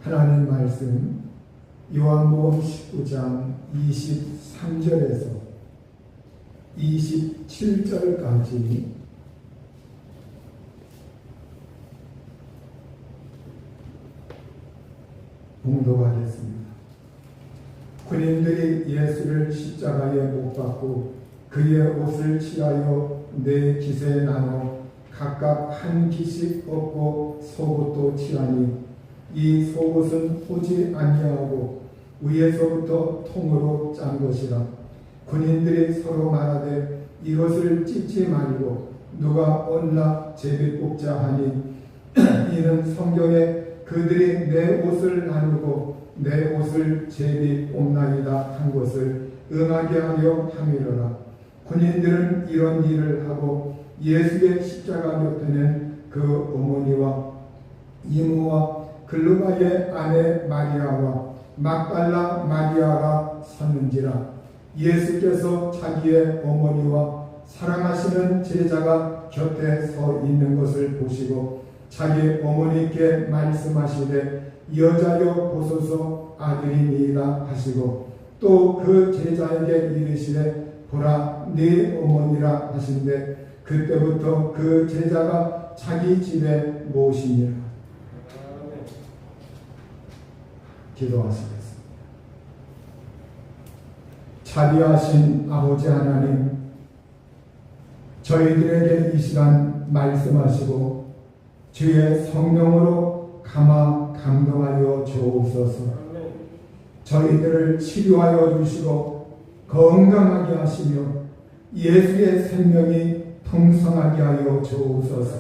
하나님 말씀 요한복음 19장 23절에서 27절까지 봉독하겠습니다. 군인들이 예수를 십자가에 못 박고 그의 옷을 취하여 네 깃에 나눠 각각 한 깃씩 얻고 속옷도 취하니 이 속옷은 호지 아니하고 위에서부터 통으로 짠 것이라. 군인들이 서로 말하되 이것을 찢지 말고 누가 얹나 제비 뽑자 하니 이는 성경에 그들이 내 옷을 나누고 내 옷을 제비 뽑나이다 한 것을 응하게 하려 함이로라. 군인들은 이런 일을 하고 예수의 십자가 곁에는 그 어머니와 이모와 글로바의 아내 마리아와 막달라 마리아가 섰는지라. 예수께서 자기의 어머니와 사랑하시는 제자가 곁에 서 있는 것을 보시고 자기 어머니께 말씀하시되 여자여 보소서 아들이니이다 하시고 또 그 제자에게 이르시되 보라 네 어머니라 하신대 그때부터 그 제자가 자기 집에 모시니라. 기도하시겠습니다. 자비하신 아버지 하나님, 저희들에게 이 시간 말씀하시고 주의 성령으로 감화 감동하여 주옵소서. 저희들을 치료하여 주시고 건강하게 하시며 예수의 생명이 풍성하게 하여 주옵소서.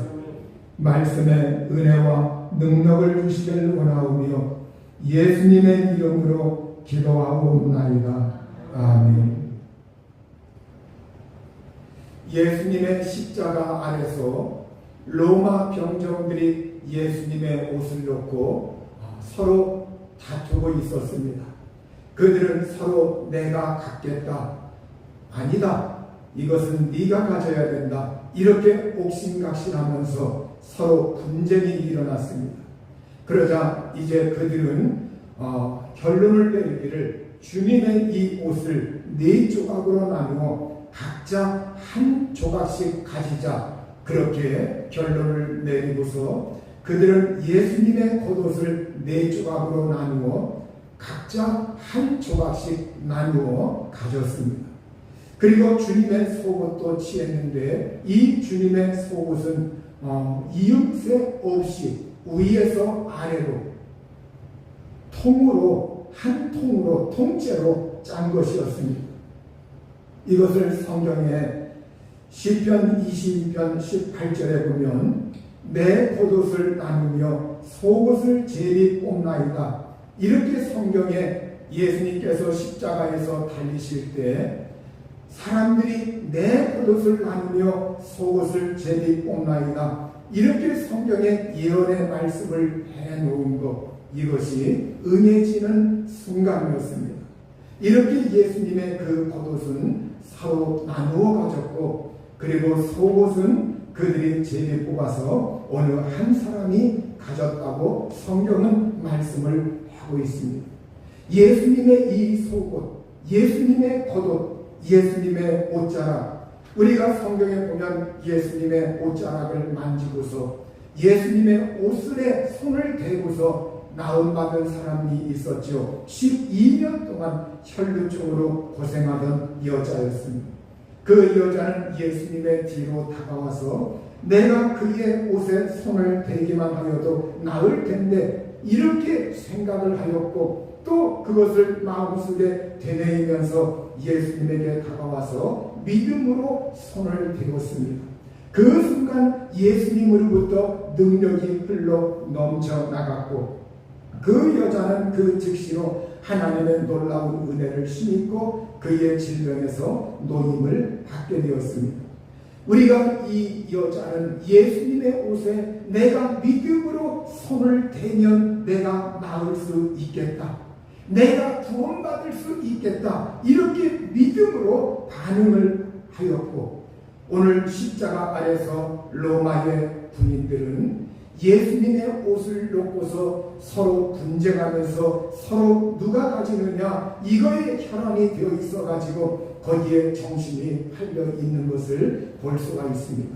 말씀의 은혜와 능력을 주시길 원하오며 예수님의 이름으로 기도하옵나이다. 아멘. 예수님의 십자가 아래서 로마 병정들이 예수님의 옷을 놓고 서로 다투고 있었습니다. 그들은 서로 내가 갖겠다, 아니다, 이것은 네가 가져야 된다, 이렇게 옥신각신하면서 서로 분쟁이 일어났습니다. 그러자 이제 그들은 결론을 내리기를 주님의 이 옷을 네 조각으로 나누어 각자 한 조각씩 가지자, 그렇게 결론을 내리고서 그들은 예수님의 겉옷을 네 조각으로 나누어 각자 한 조각씩 나누어 가졌습니다. 그리고 주님의 속옷도 취했는데 이 주님의 속옷은 이음새 없이 위에서 아래로 통으로 한 통으로 통째로 짠 것이었습니다. 이것을 성경에 시편 22편 18절에 보면 내 겉옷을 나누며 속옷을 제비 뽑나이다, 이렇게 성경에 예수님께서 십자가에서 달리실 때 사람들이 내 겉옷을 나누며 속옷을 제비 뽑나이다, 이렇게 성경에 예언의 말씀을 해놓은 것, 이것이 은혜지는 순간이었습니다. 이렇게 예수님의 그 겉옷은 서로 나누어 가졌고 그리고 속옷은 그들이 제비 뽑아서 어느 한 사람이 가졌다고 성경은 말씀을 하고 있습니다. 예수님의 이 속옷, 예수님의 겉옷, 예수님의 옷자락, 우리가 성경에 보면 예수님의 옷자락을 만지고서 예수님의 옷술에 손을 대고서 나음받은 사람이 있었죠. 12년 동안 혈루증으로 고생하던 여자였습니다. 그 여자는 예수님의 뒤로 다가와서 내가 그의 옷에 손을 대기만 하여도 나을 텐데 이렇게 생각을 하였고 또 그것을 마음속에 되뇌이면서 예수님에게 다가와서 믿음으로 손을 대었습니다. 그 순간 예수님으로부터 능력이 흘러 넘쳐나갔고 그 여자는 그 즉시로 하나님의 놀라운 은혜를 힘입고 그의 질병에서 노임을 받게 되었습니다. 우리가 이 여자는 예수님의 옷에 내가 믿음으로 손을 대면 내가 나을 수 있겠다, 내가 구원받을 수 있겠다, 이렇게 믿음으로 반응을 하였고 오늘 십자가 아래서 로마의 군인들은 예수님의 옷을 놓고서 서로 분쟁하면서 서로 누가 가지느냐 이거에 혈안이 되어 있어 가지고 거기에 정신이 팔려 있는 것을 볼 수가 있습니다.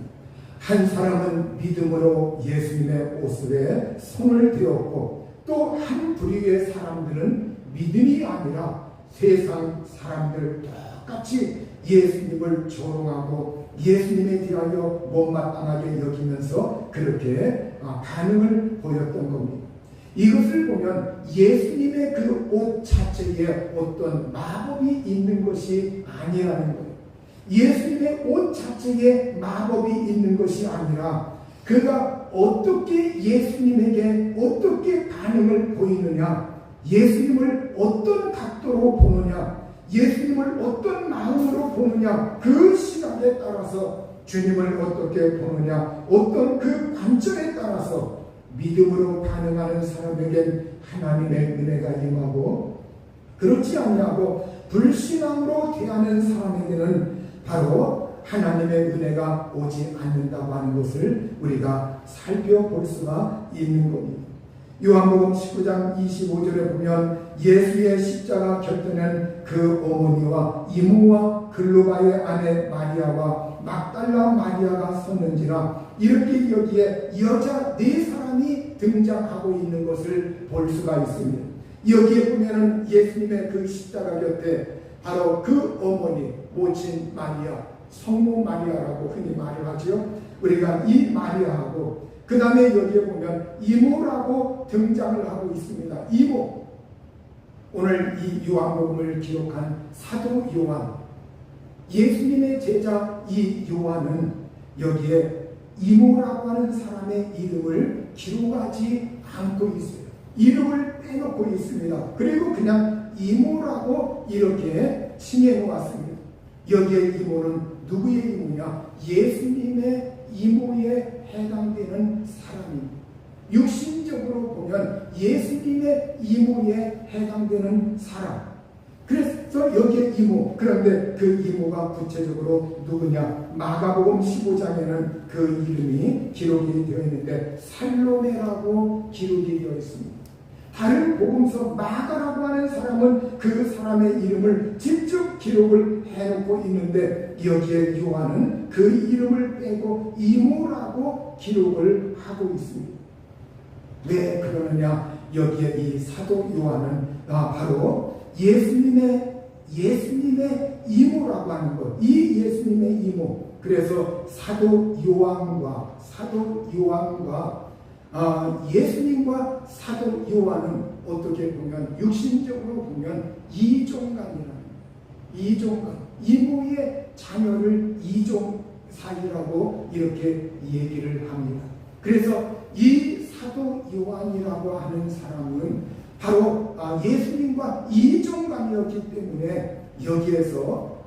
한 사람은 믿음으로 예수님의 옷에 손을 대었고 또 한 부류의 사람들은 믿음이 아니라 세상 사람들 똑같이 예수님을 조롱하고 예수님에 대하여 못마땅하게 여기면서 그렇게 반응을 보였던 겁니다. 이것을 보면 예수님의 그 옷 자체에 어떤 마법이 있는 것이 아니라는 거예요. 예수님의 옷 자체에 마법이 있는 것이 아니라 그가 어떻게 예수님에게 어떻게 반응을 보이느냐, 예수님을 어떤 각도로 보느냐, 예수님을 어떤 마음으로 보느냐, 그 시각에 따라서 주님을 어떻게 보느냐, 어떤 그 관점에 따라서 믿음으로 반응하는 사람에겐 하나님의 은혜가 임하고, 그렇지 아니하고 불신앙으로 대하는 사람에게는 바로 하나님의 은혜가 오지 않는다고 하는 것을 우리가 살펴볼 수가 있는 겁니다. 요한복음 19장 25절에 보면 예수의 십자가 곁에는 그 어머니와 이모와 글로바의 아내 마리아와 막달라 마리아가 섰는지라, 이렇게 여기에 여자 네 사람이 등장하고 있는 것을 볼 수가 있습니다. 여기에 보면은 예수님의 그 십자가 곁에 바로 그 어머니, 모친 마리아, 성모 마리아라고 흔히 말을 하죠. 우리가 이 마리아하고 그 다음에 여기에 보면 이모라고 등장을 하고 있습니다. 이모. 오늘 이 요한복음을 기록한 사도 요한, 예수님의 제자 이 요한은 여기에 이모라고 하는 사람의 이름을 기록하지 않고 있어요. 이름을 빼놓고 있습니다. 그리고 그냥 이모라고 이렇게 칭해 놓았습니다. 여기에 이모는 누구의 이모냐? 예수님의 이모에 해당되는 사람입니다. 육신적으로 보면 예수님의 이모에 해당되는 사람. 그래서 여기에 이모, 그런데 그 이모가 구체적으로 누구냐? 마가복음 15장에는 그 이름이 기록이 되어 있는데 살로메라고 기록이 되어 있습니다. 다른 복음서 마가라고 하는 사람은 그 사람의 이름을 직접 기록을 해놓고 있는데 여기에 요한은 그 이름을 빼고 이모라고 기록을 하고 있습니다. 왜 그러느냐? 여기에 이 사도 요한은 바로 예수님의 이모라고 하는 것, 이 예수님의 이모. 그래서 사도 요한과 예수님과 사도 요한은 어떻게 보면 육신적으로 보면 이종간이라는, 이종간, 이모의 자녀를 이종 사이라고 이렇게 얘기를 합니다. 그래서 이 사도 요한이라고 하는 사람은 바로 예수님과 이종간이었기 때문에 여기에서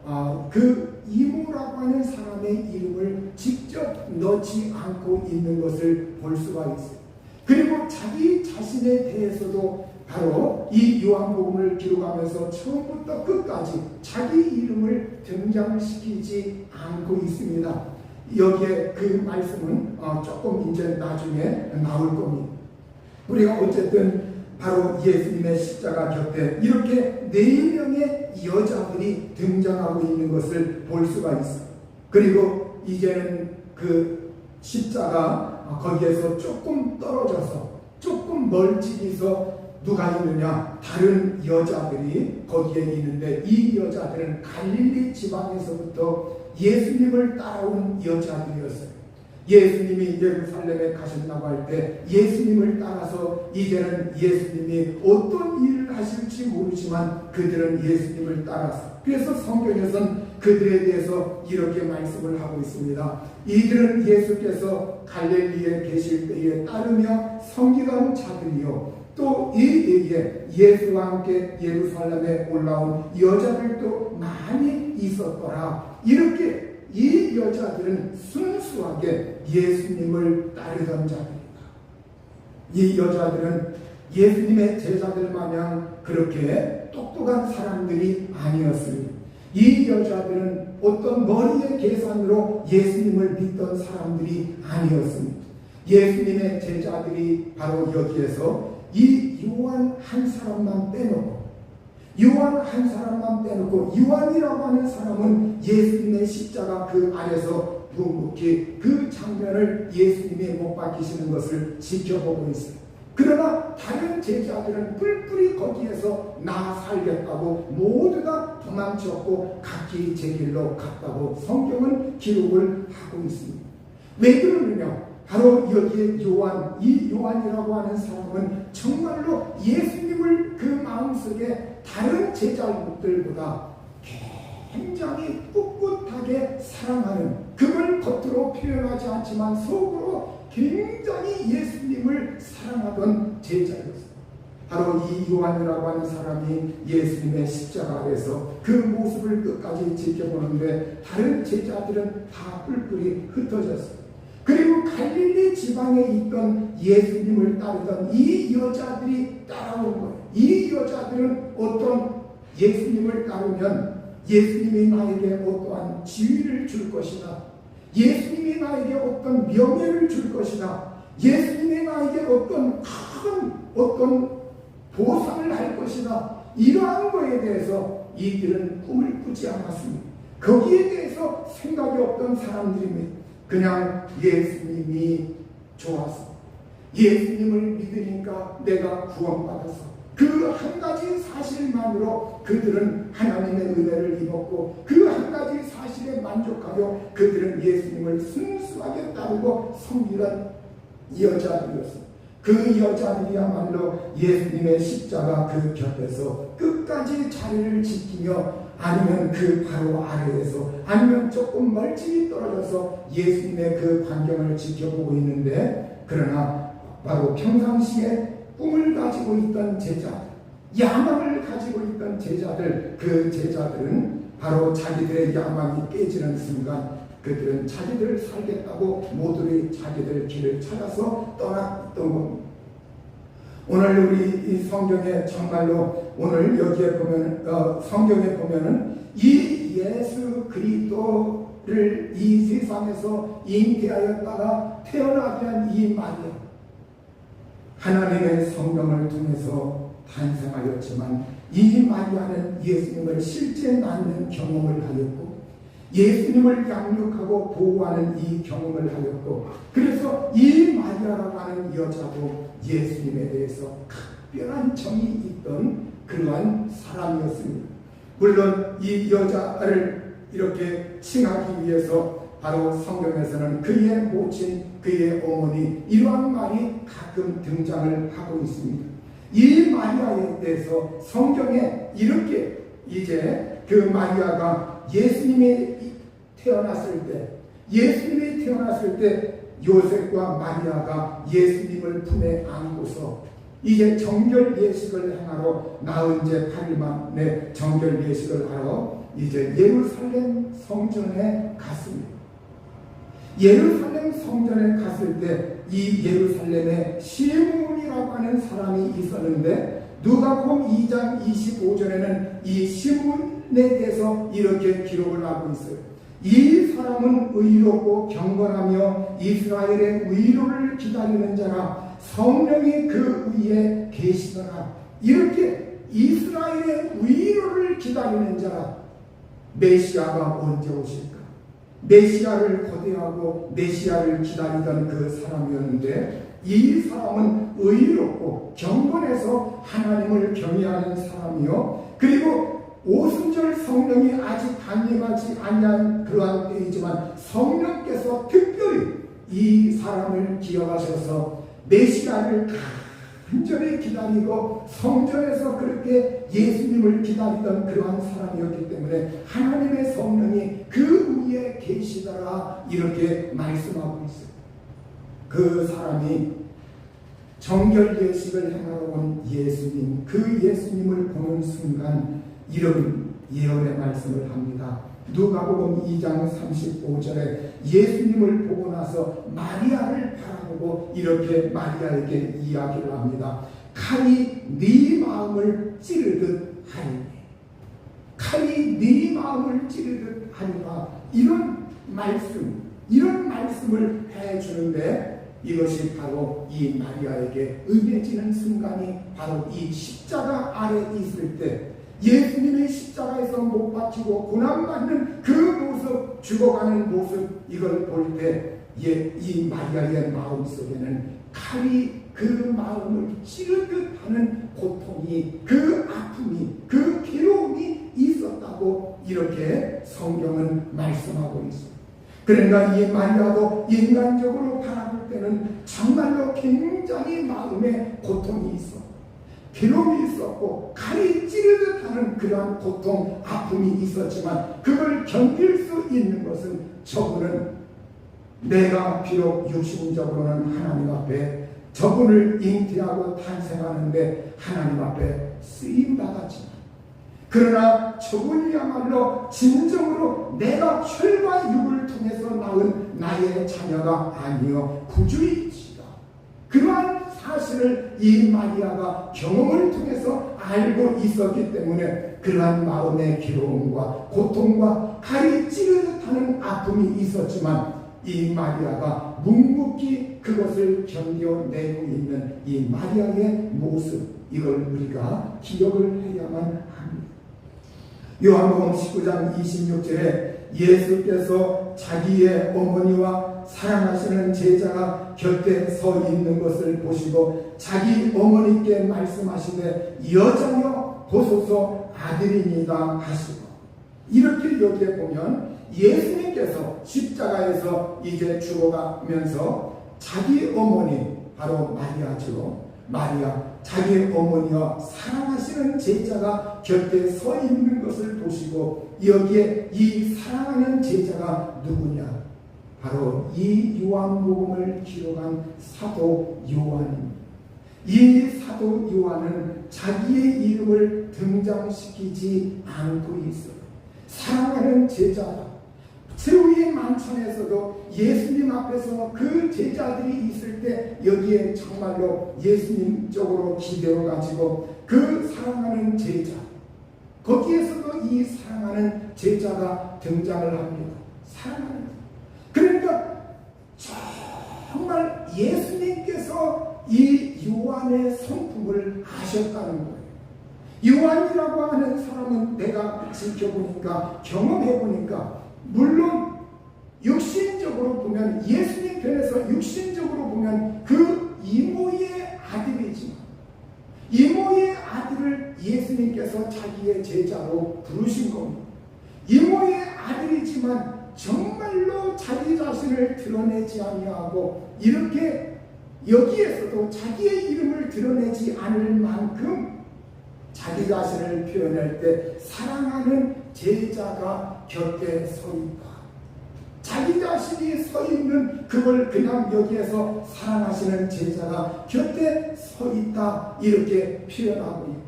그 이모라고 하는 사람의 이름을 직접 넣지 않고 있는 것을 볼 수가 있어요. 그리고 자기 자신에 대해서도 바로 이 요한복음을 기록하면서 처음부터 끝까지 자기 이름을 등장시키지 않고 있습니다. 여기에 그 말씀은 조금 이제 나중에 나올 겁니다. 우리가 어쨌든 바로 예수님의 십자가 곁에 이렇게 4명의 여자들이 등장하고 있는 것을 볼 수가 있어요. 그리고 이제는 그 십자가 거기에서 조금 떨어져서 조금 멀찍이서 누가 있느냐? 다른 여자들이 거기에 있는데 이 여자들은 갈릴리 지방에서부터 예수님을 따라온 여자들이었어요. 예수님이 예루살렘에 가신다고 할 때 예수님을 따라서 이제는 예수님이 어떤 일을 하실지 모르지만 그들은 예수님을 따라서, 그래서 성경에서는 그들에 대해서 이렇게 말씀을 하고 있습니다. 이들은 예수께서 갈릴리에 계실 때에 따르며 섬기던 자들이요, 또 이 때에 예수와 함께 예루살렘에 올라온 여자들도 많이 있었더라. 이렇게 이 여자들은 순수하게 예수님을 따르던 자들이다. 이 여자들은 예수님의 제자들 마냥 그렇게 똑똑한 사람들이 아니었습니다. 이 여자들은 어떤 머리의 계산으로 예수님을 믿던 사람들이 아니었습니다. 예수님의 제자들이 바로 여기에서 이 요한 한 사람만 빼놓고, 요한이라고 하는 사람은 예수님의 십자가 그 아래서 묵묵히 그 장면을 예수님이 못 박히시는 것을 지켜보고 있어요. 그러나 다른 제자들은 뿔뿔이 거기에서 나 살겠다고 모두 다 도망쳤고 각기 제 길로 갔다고 성경은 기록을 하고 있습니다. 왜 그러느냐? 바로 여기에 이 요한이라고 하는 사람은 정말로 예수님을 그 마음속에 다른 제자들보다 굉장히 꿋꿋하게 사랑하는, 그걸 겉으로 표현하지 않지만 속으로 굉장히 예수님을 사랑하던 제자였어요. 바로 이 요한이라고 하는 사람이 예수님의 십자가 아래서 그 모습을 끝까지 지켜보는데 다른 제자들은 다 뿔뿔이 흩어졌어요. 그리고 갈릴리 지방에 있던 예수님을 따르던 이 여자들이 따라온 거예요. 이 여자들은 어떤 예수님을 따르면 예수님이 나에게 어떠한 지위를 줄 것이다, 예수님이 나에게 어떤 명예를 줄 것이다, 예수님이 나에게 어떤 보상을 할 것이다, 이러한 것에 대해서 이들은 꿈을 꾸지 않았습니다. 거기에 대해서 생각이 없던 사람들입니다. 그냥 예수님이 좋아서, 예수님을 믿으니까 내가 구원받아서, 그 한 가지 사실만으로 그들은 하나님의 은혜를 입었고 그 한 가지 사실에 만족하여 그들은 예수님을 순수하게 따르고 섬기는 여자들이었습니다. 그 여자들이야말로 예수님의 십자가 그 곁에서 끝까지 자리를 지키며, 아니면 그 바로 아래에서, 아니면 조금 멀찍이 떨어져서 예수님의 그 광경을 지켜보고 있는데, 그러나 바로 평상시에 꿈을 가지고 있던 제자들, 야망을 가지고 있던 제자들, 그 제자들은 바로 자기들의 야망이 깨지는 순간 그들은 자기들을 살겠다고 모두의 자기들 길을 찾아서 떠났던 겁니다. 오늘 우리 이 성경에 정말로 오늘 여기에 보면 성경에 보면은 이 예수 그리스도를 이 세상에서 잉태하였다가 태어나게 한 이 마리아, 하나님의 성령을 통해서 탄생하였지만 이 마리아는 예수님을 실제 낳는 경험을 하였고 예수님을 양육하고 보호하는 이 경험을 하였고, 그래서 이 마리아라고 하는 여자도 예수님에 대해서 각별한 정이 있던 그러한 사람이었습니다. 물론 이 여자를 이렇게 칭하기 위해서 바로 성경에서는 그의 모친, 그의 어머니, 이러한 말이 가끔 등장을 하고 있습니다. 이 마리아에 대해서 성경에 이렇게 이제 그 마리아가 예수님이 태어났을 때 요셉과 마리아가 예수님을 품에 안고서 이제 정결 예식을 행하러 나은 지 8일 만에 정결 예식을 하러 이제 예루살렘 성전에 갔습니다. 예루살렘 성전에 갔을 때 이 예루살렘에 시므온이라고 하는 사람이 있었는데, 누가복음 2장 25절에는 이 시므온에 대해서 이렇게 기록을 하고 있어요. 이 사람은 의롭고 경건하며 이스라엘의 위로를 기다리는 자라, 성령이 그 위에 계시더라. 이렇게 이스라엘의 위로를 기다리는 자라. 메시아가 언제 오실까? 메시아를 고대하고 메시아를 기다리던 그 사람이었는데, 이 사람은 의롭고 경건해서 하나님을 경외하는 사람이요, 그리고 오순절 성령이 아직 강림하지 아니한 그러한 때이지만 성령께서 특별히 이 사람을 기억하셔서 메시아를 간절히 기다리고 성전에서 그렇게 예수님을 기다리던 그러한 사람이었기 때문에 하나님의 성령이 그 위에 계시더라, 이렇게 말씀하고 있어요. 그 사람이 정결 예식을 행하러 온 예수님, 그 예수님을 보는 순간 이런 예언의 말씀을 합니다. 누가복음 2장 35절에 예수님을 보고 나서 마리아를 바라보고 이렇게 마리아에게 이야기를 합니다. 칼이 네 마음을 찌르듯 하리니, 칼이 네 마음을 찌르듯 하리라. 이런 말씀을 해주는데, 이것이 바로 이 마리아에게 응해지는 순간이 바로 이 십자가 아래 있을 때 예수님의 십자가에서 못 박히고 고난받는 그 모습, 죽어가는 모습, 이걸 볼 때 이 마리아의 마음속에는 칼이 그 마음을 찌르듯 하는 고통이, 그 아픔이, 그 괴로움이 있었다고 이렇게 성경은 말씀하고 있습니다. 그러니까 이 마리아도 인간적으로 바라볼 때는 정말로 굉장히 마음에 고통이 있어, 괴로움이 있었고 칼이 찌르듯 하는 그러한 고통, 아픔이 있었지만 그걸 견딜 수 있는 것은 저분은 내가 비록 육신적으로는 하나님 앞에 저분을 잉태하고 탄생하는데 하나님 앞에 쓰임받았지만, 그러나 저분이야말로 진정으로 내가 혈과 육을 통해서 낳은 나의 자녀가 아니요 구주이시다. 그러한 사실을 이 마리아가 경험을 통해서 알고 있었기 때문에 그러한 마음의 괴로움과 고통과 칼이 찌르듯 하는 아픔이 있었지만 이 마리아가 묵묵히 그것을 견뎌내고 있는 이 마리아의 모습, 이걸 우리가 기억을 해야만 합니다. 요한복음 19장 26절에 예수께서 자기의 어머니와 사랑하시는 제자가 곁에 서 있는 것을 보시고 자기 어머니께 말씀하시되 여자여 보소서 아들이니이다 하시고, 이렇게 여기에 보면 예수님께서 십자가에서 이제 죽어가면서 자기 어머니, 바로 마리아죠. 마리아, 자기 어머니와 사랑하시는 제자가 곁에 서 있는 것을 보시고 여기에 이 사랑하는 제자가 누구냐? 바로 이 요한복음을 기록한 사도 요한입니다. 이 사도 요한은 자기의 이름을 등장시키지 않고 있어요. 사랑하는 제자다. 세우의 만찬에서도 예수님 앞에서 그 제자들이 있을 때 여기에 정말로 예수님 쪽으로 기대어 가지고 그 사랑하는 제자, 거기에서도 이 사랑하는 제자가 등장을 합니다. 사랑하는, 그러니까 정말 예수님께서 이 요한의 성품을 아셨다는 거예요. 요한이라고 하는 사람은 내가 지켜보니까, 경험해보니까, 물론 육신적으로 보면, 예수님 편에서 육신적으로 보면 그 이모의 아들이지만, 이모의 아들을 예수님께서 자기의 제자로 부르신 겁니다. 이모의 아들이지만 정말로 자기 자신을 드러내지 아니하고 이렇게 여기에서도 자기의 이름을 드러내지 않을 만큼 자기 자신을 표현할 때 사랑하는 제자가 곁에 서 있다. 자기 자신이 서 있는 그걸 그냥 여기에서 사랑하시는 제자가 곁에 서 있다, 이렇게 표현하고 있고,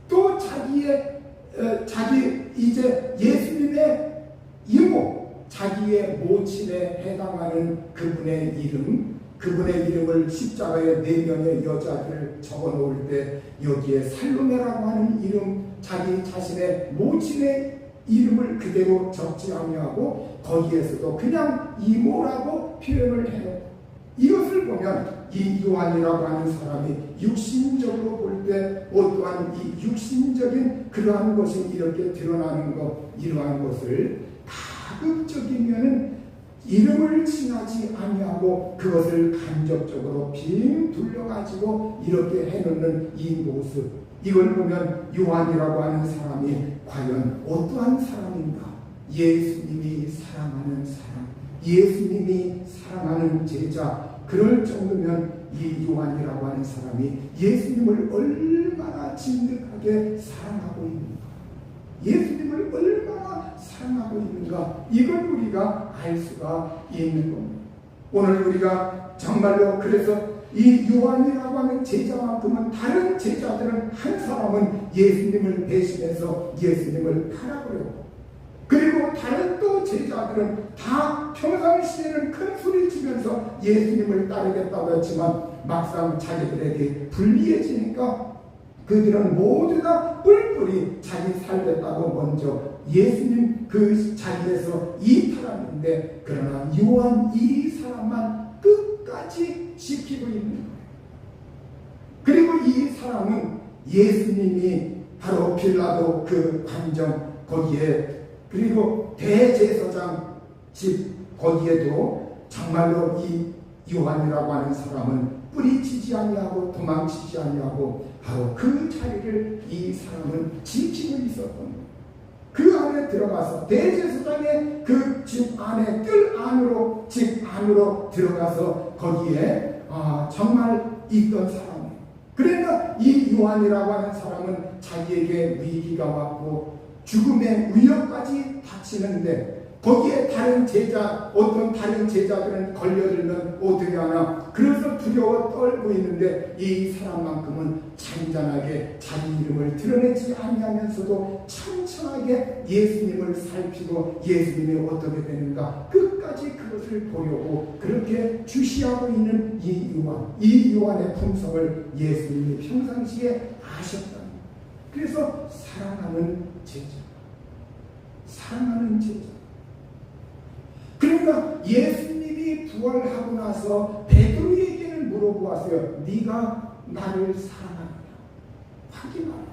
또 자기 이제 예수님의 이모, 자기의 모친에 해당하는 그분의 이름, 그분의 이름을 십자가에 4명의 여자들을 적어 놓을 때 여기에 살로메라고 하는 이름, 자기 자신의 모친의 이름을 그대로 적지 아니하고 거기에서도 그냥 이모라고 표현을 해요. 이것을 보면 이 요한이라고 하는 사람이 육신적으로 볼 때 어떠한 이 육신적인 그러한 것이 이렇게 드러나는 것, 이러한 것을 가급적이면은 이름을 칭하지 아니하고 그것을 간접적으로 빙 둘러가지고 이렇게 해놓는 이 모습, 이걸 보면 요한이라고 하는 사람이 과연 어떠한 사람인가? 예수님이 사랑하는 사람, 예수님이 사랑하는 제자, 그럴 정도면 이 요한이라고 하는 사람이 예수님을 얼마나 진득하게 사랑하고 있는가, 예수님을 얼마나 사랑하고 있는가, 이걸 우리가 알 수가 있는 겁니다. 오늘 우리가 정말로 그래서 이 요한이라고 하는 제자만큼은 다른 제자들은 한 사람은 예수님을 배신해서 예수님을 팔아버렸고, 그리고 다른 또 제자들은 다 평상시에는 큰 소리 치면서 예수님을 따르겠다고 했지만 막상 자기들에게 불리해지니까 그들은 모두 다 뿔뿔이 자기 살겠다고 먼저 예수님 그 자리에서 이탈하는데, 그러나 요한 이 사람만 끝까지 지키고 있는 거예요. 그리고 이 사람은 예수님이 바로 빌라도 그 관정 거기에, 그리고 대제사장 집 거기에도 정말로 이 요한이라고 하는 사람은 뿌리치지 아니하고 도망치지 아니하고 바로 그 자리를 이 사람은 지키고 있었던 거예요. 그 안에 들어가서 대제사장의 그 집 안에 뜰 안으로, 집 안으로 들어가서 거기에 정말 있던 사람이에요. 그러니까 이 요한이라고 하는 사람은 자기에게 위기가 왔고 죽음의 위협까지 닥치는데 거기에 어떤 다른 제자들은 걸려들면 어떻게 하나, 그래서 두려워 떨고 있는데 이 사람만큼은 잔잔하게 자기 이름을 드러내지 아니하면서도 천천하게 예수님을 살피고 예수님이 어떻게 되는가 끝까지 그것을 보려고 그렇게 주시하고 있는 이 요한의 품성을 예수님이 평상시에 아셨다. 그래서 사랑하는 제자. 그러니까 예수님이 부활하고 나서 베드로에게는 물어보았어요. 네가 나를 사랑하느냐? 확인하라.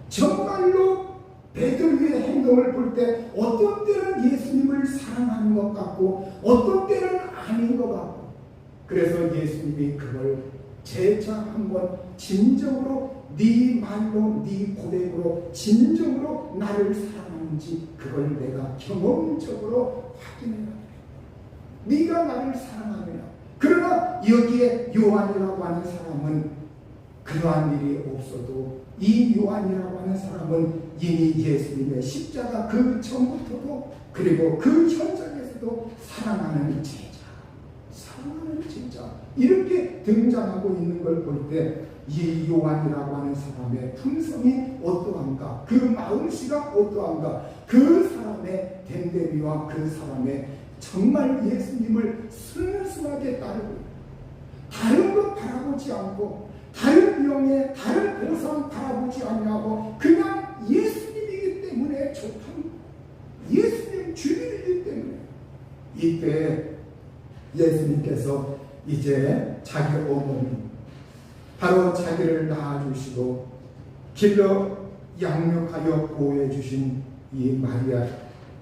정말로 베드로의 행동을 볼 때 어떤 때는 예수님을 사랑하는 것 같고 어떤 때는 아닌 것 같고, 그래서 예수님이 그걸 재차 한번 진정으로 네 말로 네 고백으로 진정으로 나를 사랑하는지 그걸 내가 경험적으로 확인해야 돼. 네가 나를 사랑하느냐. 그러나 여기에 요한이라고 하는 사람은 그러한 일이 없어도 이 요한이라고 하는 사람은 이미 예수님의 십자가 그 전부터도 그리고 그 현장에서도 사랑하는 제자 이렇게 등장하고 있는 걸 볼 때 이 요한이라고 하는 사람의 품성이 어떠한가, 그 마음씨가 어떠한가, 그 사람의 됨됨이와 그 사람의 정말 예수님을 순순하게 따르고 다른 것 바라보지 않고 다른 명예, 다른 보상 바라보지 않냐고 그냥 예수님이기 때문에 좋다는, 예수님 주님이기 때문에. 이때 예수님께서 이제 자기 어머니, 바로 자기를 낳아주시고 길러 양육하여 보호해 주신 이 마리아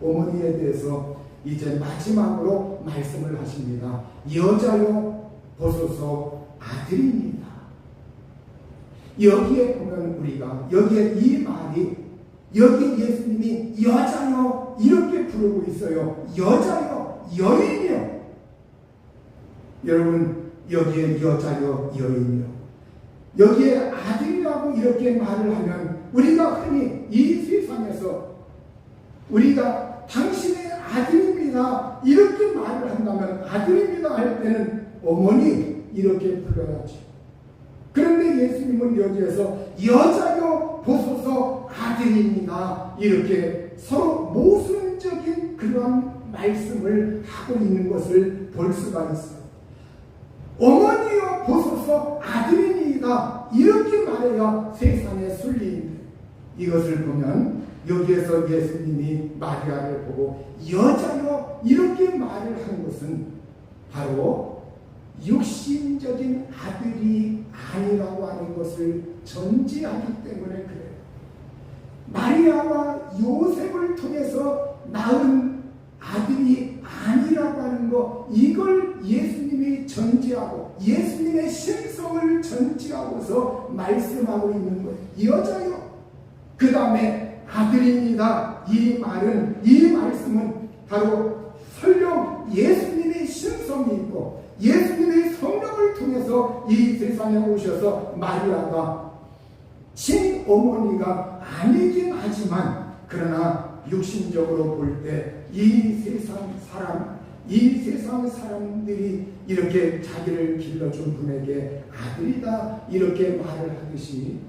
어머니에 대해서 이제 마지막으로 말씀을 하십니다. 여자여 보소서 아들입니다. 여기에 보면 우리가 여기에 이 말이, 여기 예수님이 여자여 이렇게 부르고 있어요. 여자여, 여인이요. 여러분, 여기에 여자여, 여인이요, 여기에 아들이라고 이렇게 말을 하면 우리가 흔히 이 세상에서 우리가 당신의 아들입니다 이렇게 말을 한다면, 아들입니다 할 때는 어머니 이렇게 불러야지. 그런데 예수님은 여기에서 여자여 보소서 아들입니다 이렇게 서로 모순적인 그러한 말씀을 하고 있는 것을 볼 수가 있어요. 어머니여 보소서 아들입니다 이렇게 말해야 세상의 순리인데, 이것을 보면 여기에서 예수님이 마리아를 보고 여자여 이렇게 말을 한 것은 바로 육신적인 아들이 아니라고 하는 것을 전제하기 때문에 그래요. 마리아와 요셉을 통해서 낳은 아들이 아니라고 하는 것, 이걸 예수님이 전제하고 예수님의 신성을 전제하고서 말씀하고 있는 거예요. 여자요, 그 다음에 아들입니다. 이 말은, 이 말씀은 바로 설령 예수님의 신성이 있고 예수님의 성령을 통해서 이 세상에 오셔서 마리아가 친어머니가 아니긴 하지만, 그러나 육신적으로 볼 때 이 세상 사람들이 이렇게 자기를 길러준 분에게 아들이다 이렇게 말을 하듯이,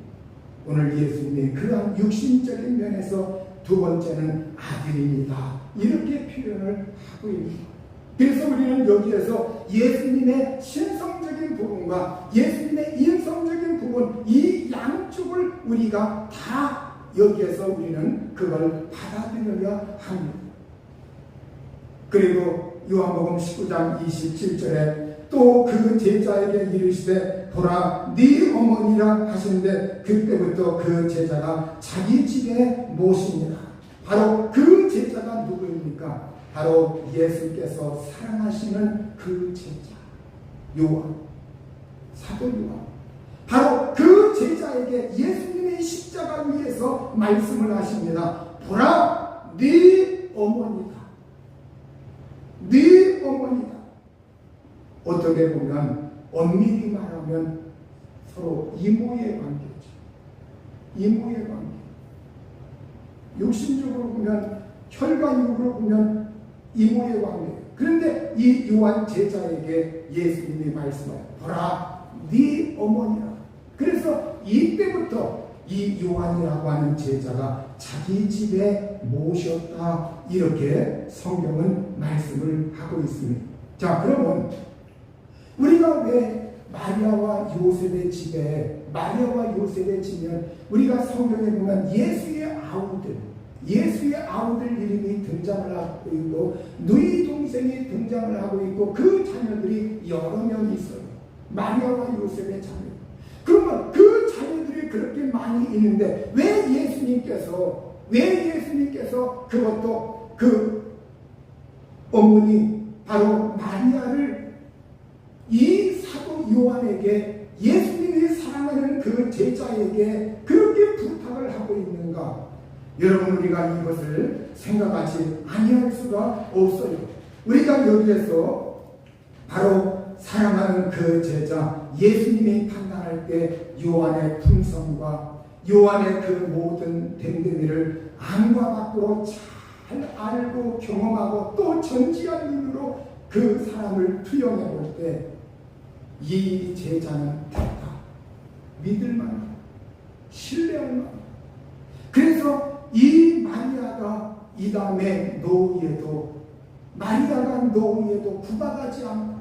오늘 예수님이 그러한 육신적인 면에서 두 번째는 아들입니다 이렇게 표현을 하고 있는 거예요. 그래서 우리는 여기에서 예수님의 신성적인 부분과 예수님의 인성적인 부분, 이 양쪽을 우리가 다 여기에서 우리는 그걸 받아들여야 합니다. 그리고 요한복음 19장 27절에 또 그 제자에게 이르시되 보라 네 어머니라 하시는데 그때부터 그 제자가 자기 집에 모십니다. 바로 그 제자가 누구입니까? 바로 예수께서 사랑하시는 그 제자 요한, 사도 요한. 바로 그 제자에게 예수님의 십자가 위에서 말씀을 하십니다. 보라 네 어머니다. 네 어머니다. 어떻게 보면 엄밀히 말하면 서로 이모의 관계죠. 이모의 관계. 욕심적으로 보면 혈관육으로 보면 이모의 관계. 그런데 이 요한 제자에게 예수님이 말씀하여 보라 네 어머니라. 그래서 이때부터 이 요한이라고 하는 제자가 자기 집에 모셨다 이렇게 성경은 말씀을 하고 있습니다. 자, 그러면 우리가 왜 마리아와 요셉의 집에 마리아와 요셉의 집면 우리가 성경에 보면 예수의 아우들 이름이 등장을 하고 있고 누이 동생이 등장을 하고 있고 그 자녀들이 여러 명 있어요. 마리아와 요셉의 자녀. 그러면 그 자녀들이 그렇게 많이 있는데 왜 예수님께서 그것도 그 어머니 바로 마리아를 이 사도 요한에게 예수님이 사랑하는 그 제자에게 그렇게 부탁을 하고 있는가? 여러분 우리가 이것을 생각하지 아니할 수가 없어요. 우리가 여기에서 바로 사랑하는 그 제자 예수님이 탄생할 때 요한의 품성과 요한의 그 모든 됨됨이를 안과 밖으로 잘 알고 경험하고 또 전지한 눈으로 그 사람을 투영해 볼 때 이 제자는 됐다. 믿을만하다. 신뢰할만하다. 그래서 이 마리아가 이 다음에 마리아가 노후에도 구박하지 않고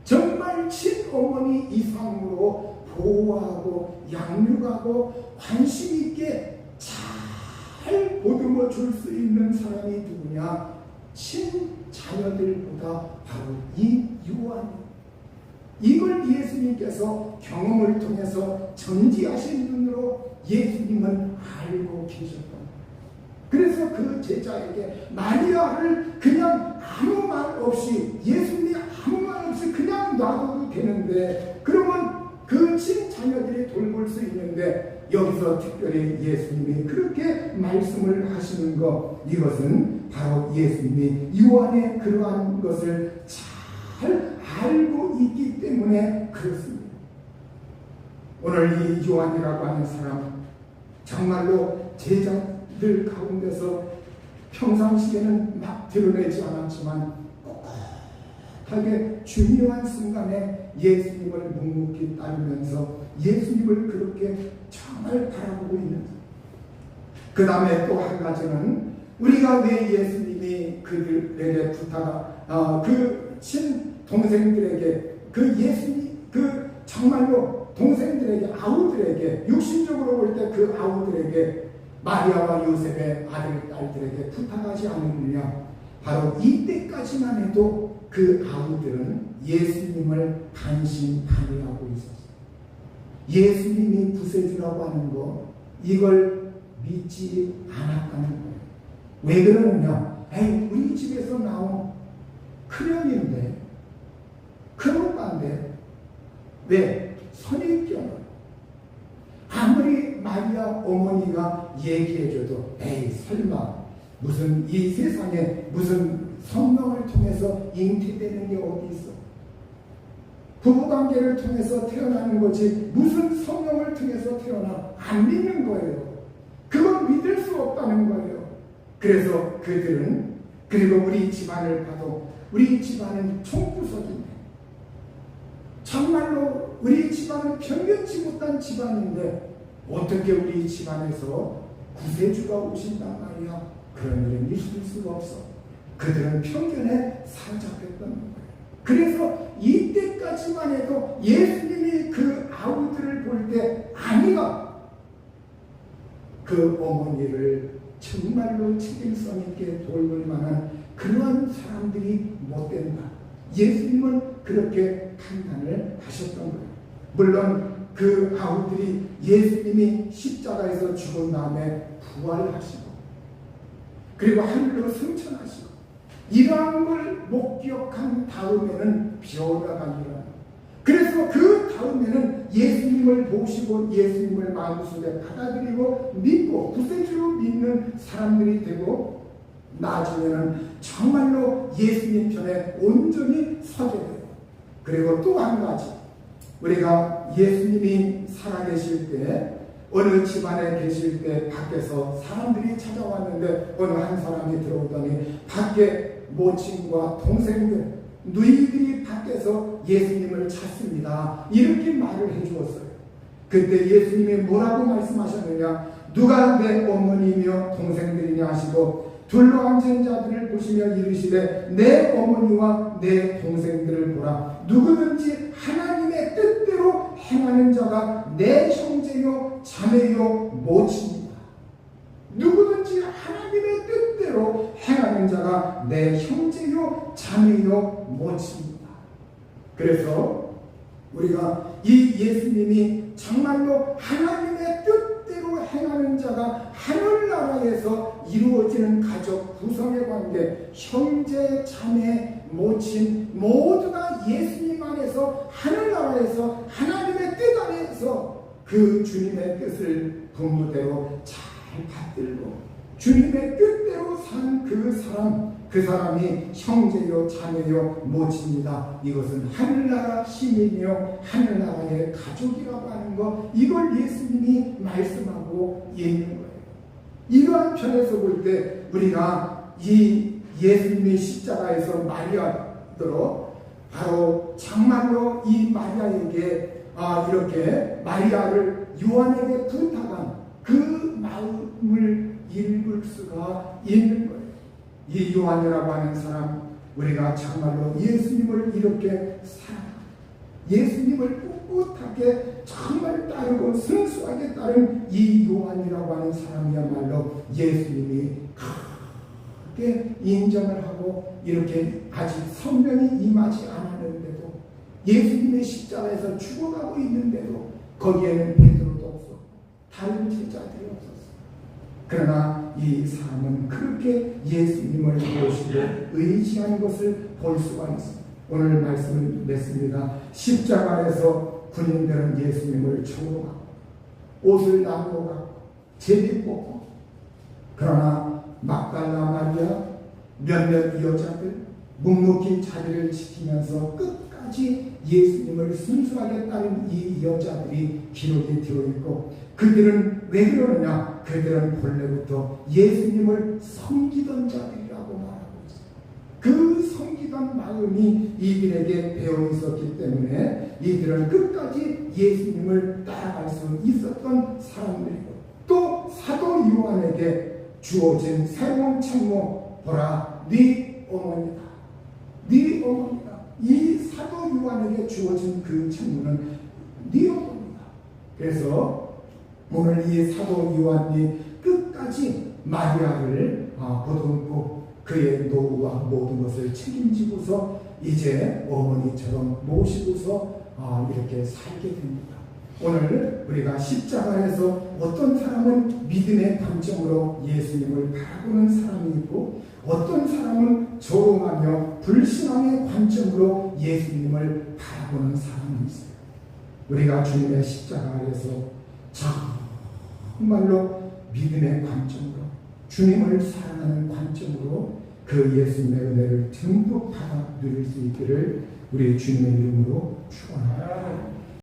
정말 친어머니 이상으로 보호하고 양육하고 관심 있게 잘 보듬어 줄 수 있는 사람이 누구냐? 친자녀들보다 바로 이 요한. 이걸 예수님께서 경험을 통해서 전지하신 눈으로 예수님은 알고 계셨다. 그래서 그 제자에게 마리아를 그냥 아무 말 없이 예수님이 아무 말 없이 그냥 놔둬도 되는데 그러면 그 친자녀들이 돌볼 수 있는데 여기서 특별히 예수님이 그렇게 말씀을 하시는 것 이것은 바로 예수님이 요한의 그러한 것을 잘 알고 있기 때문에 그렇습니다. 오늘 이 요한이라고 하는 사람 정말로 제자들 가운데서 평상시에는 막 드러내지 않았지만 꼿꼿하게 중요한 순간에 예수님을 묵묵히 따르면서 예수님을 그렇게 정말 바라보고 있는 그 다음에 또 한 가지는 우리가 왜 예수님이 그들에게 그 친동생들에게 그 예수님 정말로 동생들에게 아우들에게 육신적으로 볼 때 그 아우들에게 마리아와 요셉의 아들 딸들에게 부탁하지 않느냐. 바로 이때까지만 해도 그 아우들은 예수님을 반신반의하고 있었어요. 예수님이 구세주라고 하는 거 이걸 믿지 않았다는 거예요. 왜 그러느냐? 우리 집에서 나온 큰형인데 큰오빠인데 왜 선입견을 아무리 마리아 어머니가 얘기해줘도 설마 무슨 이 세상에 무슨 성령을 통해서 잉태되는 게 어디 있어? 부부관계를 통해서 태어나는 거지 무슨 성령을 통해서 태어나 안 믿는 거예요. 그건 믿을 수 없다는 거예요. 그래서 그들은 그리고 우리 집안을 봐도 우리 집안은 총구석인데 정말로 우리 집안은 편견치 못한 집안인데 어떻게 우리 집안에서 구세주가 오신단 말이야. 그런 일은 있을 수가 없어. 그들은 편견에 사로잡혔던 거예요. 그래서 이때까지만 해도 예수님이 그 아우들을 볼 때 아니가 그 어머니를 정말로 책임성 있게 돌볼 만한 그러한 사람들이 못 된다. 예수님을 그렇게 판단을 하셨던 거예요. 물론 그 아우들이 예수님이 십자가에서 죽은 다음에 부활하시고 그리고 하늘로 승천하시고 이러한 걸 목격한 다음에는 변화가니라. 그래서 그 다음에는 예수님을 보시고 예수님을 마음속에 받아들이고 믿고 구세주로 믿는 사람들이 되고 나중에는 정말로 예수님 편에 온전히 서게 돼요. 그리고 또 한 가지, 우리가 예수님이 살아계실 때 어느 집안에 계실 때 밖에서 사람들이 찾아왔는데 어느 한 사람이 들어오더니 밖에 모친과 동생들, 누이들이 밖에서 예수님을 찾습니다. 이렇게 말을 해주었어요. 그때 예수님이 뭐라고 말씀하셨느냐? 누가 내 어머니며 동생들이냐 하시고 둘러앉은 자들을 보시며 이르시되 내 어머니와 내 동생들을 보라. 누구든지 하나님의 뜻대로 행하는 자가 내 형제요 자매요 모친이다. 누구든지 하나님의 뜻대로 행하는 자가 내 형제요 자매요 모친이다. 그래서 우리가 이 예수님이 정말로 하나님의 뜻대로 행하는 자가 하늘나라에서 이루어지는 가족 구성의 관계, 형제, 자매, 모친 모두가 예수님 안에서 하늘나라에서 하나님의 뜻 안에서 그 주님의 뜻을 분무대로 잘 받들고 주님의 뜻대로 산 그 사람이 형제요 자매요 모친이다. 이것은 하늘나라 시민이요 하늘나라의 가족이라고 하는 것, 이걸 예수님이 말씀하고 있는 거예요. 이러한 편에서 볼 때 우리가 이 예수님의 십자가에서 마리아더러 바로 정말로 이 마리아에게 이렇게 마리아를 요한에게 부탁한 그 마음을 읽을 수가 있는 거예요. 이 요한이라고 하는 사람, 우리가 정말로 예수님을 이렇게 사랑하고 예수님을 꿋꿋하게 정말 따르고 순수하게 따른 이 요한이라고 하는 사람이야말로 예수님이 크게 인정을 하고 이렇게 아직 성령이 임하지 않았는데도 예수님의 십자가에서 죽어가고 있는데도 거기에는 베드로도 없었고 다른 제자들이 없었어요. 그러나 이 사람은 그렇게 예수님을 보시고 의지한 것을 볼 수가 있습니다. 오늘 말씀을 냈습니다. 십자가에서 군인들은 예수님을 쳐고 가고 옷을 나누어 가고 제비 뽑고, 그러나 막달라 마리아 몇몇 여자들 묵묵히 자리를 지키면서 끝까지 예수님을 순수하게 따른 이 여자들이 기록이 되어 있고, 그들은 왜 그러느냐? 그들은 본래부터 예수님을 섬기던 자들이라고 말하고 있어요. 그 섬기던 마음이 이들에게 배어 있었기 때문에 이들은 끝까지 예수님을 따라갈 수 있었던 사람들이고, 또 사도 요한에게 주어진 새로운 책무, 보라 네 어머니다, 네 어머니다. 이 사도 요한에게 주어진 그 책무는 네 어머니다. 그래서 오늘 이 사도 요한이 끝까지 마리아를 보듬고 그의 노후와 모든 것을 책임지고서 이제 어머니처럼 모시고서 이렇게 살게 됩니다. 오늘 우리가 십자가에서 어떤 사람은 믿음의 관점으로 예수님을 바라보는 사람이 있고, 어떤 사람은 조롱하며 불신앙의 관점으로 예수님을 바라보는 사람이 있어요. 우리가 주님의 십자가 아래서 정말로 믿음의 관점으로, 주님을 사랑하는 관점으로 그 예수님의 은혜를 듬뿍 받아 누릴 수 있기를 우리 주님의 이름으로 축원합니다.